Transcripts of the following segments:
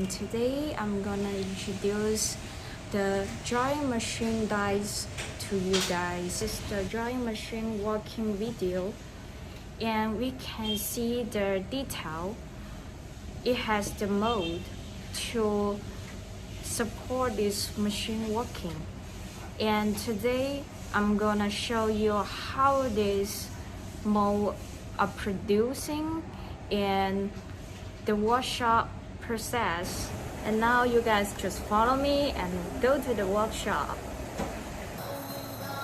today I'm gonna introduce the drawing machine dies to you guys. This is the drawing machine working video, and we can see the detail. It has the mode to support this machine working, and today I'm gonna show you how this mode are producing and the workshop process. And now you guys just follow me and go to the workshop.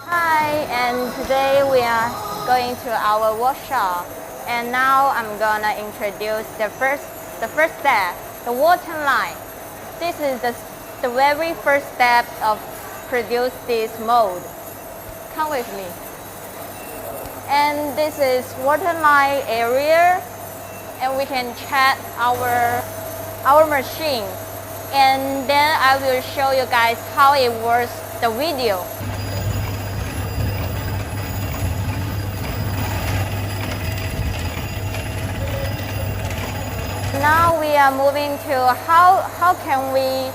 Hi, and today we are going to our workshop, and now I'm gonna introduce the first step, the waterline. This is the very first step of produce this mold. Come with me. And this is waterline area, and we can check our machine, and then I will show you guys how it works, the video. Now we are moving to how can we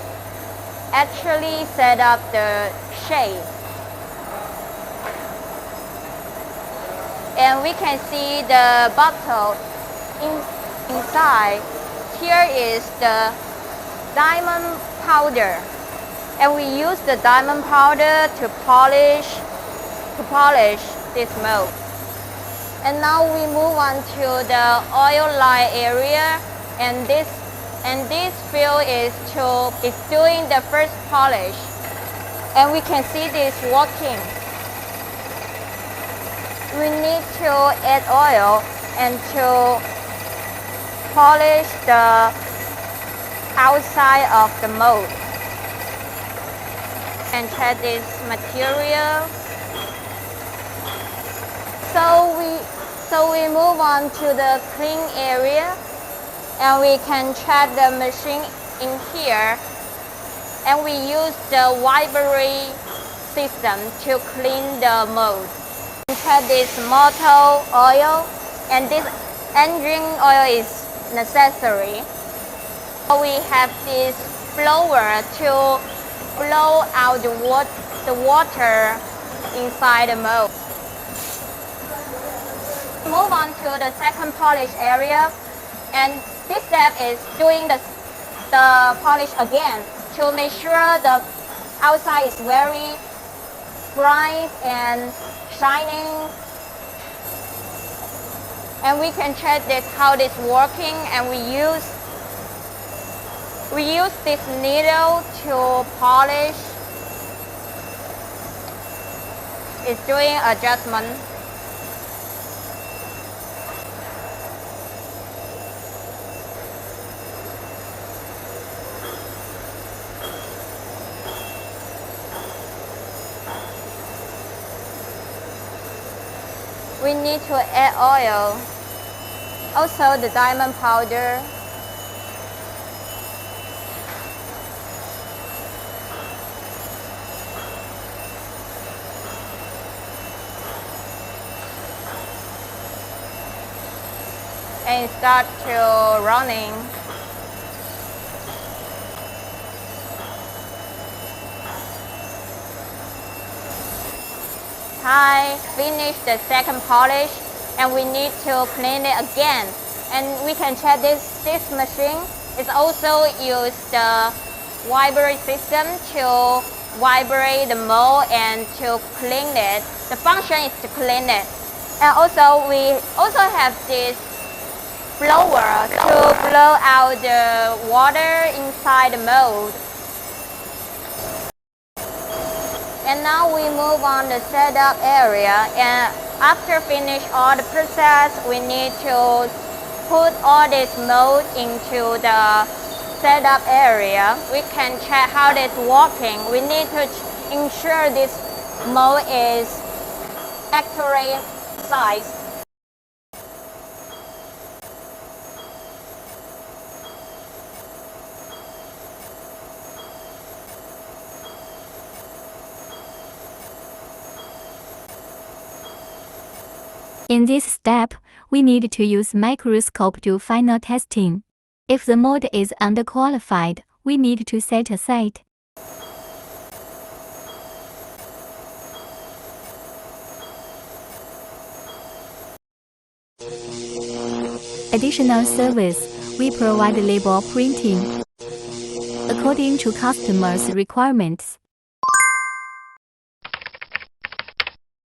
actually set up the shape. And we can see the bottle inside. Here is the diamond powder, and we use the diamond powder to polish this mold. And now we move on to the oil line area, and this field is doing the first polish, and we can see this working. We need to add oil and to polish the outside of the mold. And check this material. So we move on to the clean area, and we can check the machine in here, and we use the wipery system to clean the mold. Check this motor oil, and this engine oil is necessary. We have this blower to blow out the water inside the mold. Move on to the second polish area, and this step is doing the polish again to make sure the outside is very bright and shining. And we can check this how this working, and we use this needle to polish. It's doing adjustment. We need to add oil, also the diamond powder. And start to running. Hi, finish the second polish, and we need to clean it again. And we can check this machine. It's also use the wipery system to vibrate the mold and to clean it. The function is to clean it. And also we also have this blower to blow out the water inside the mold. And now we move on the setup area, and after finish all the process, we need to put all this mold into the setup area. We can check how it's working. We need to ensure this mold is accurate size. In this step, we need to use microscope to final testing. If the mode is underqualified, we need to set aside. Additional service, we provide label printing. According to customers' requirements,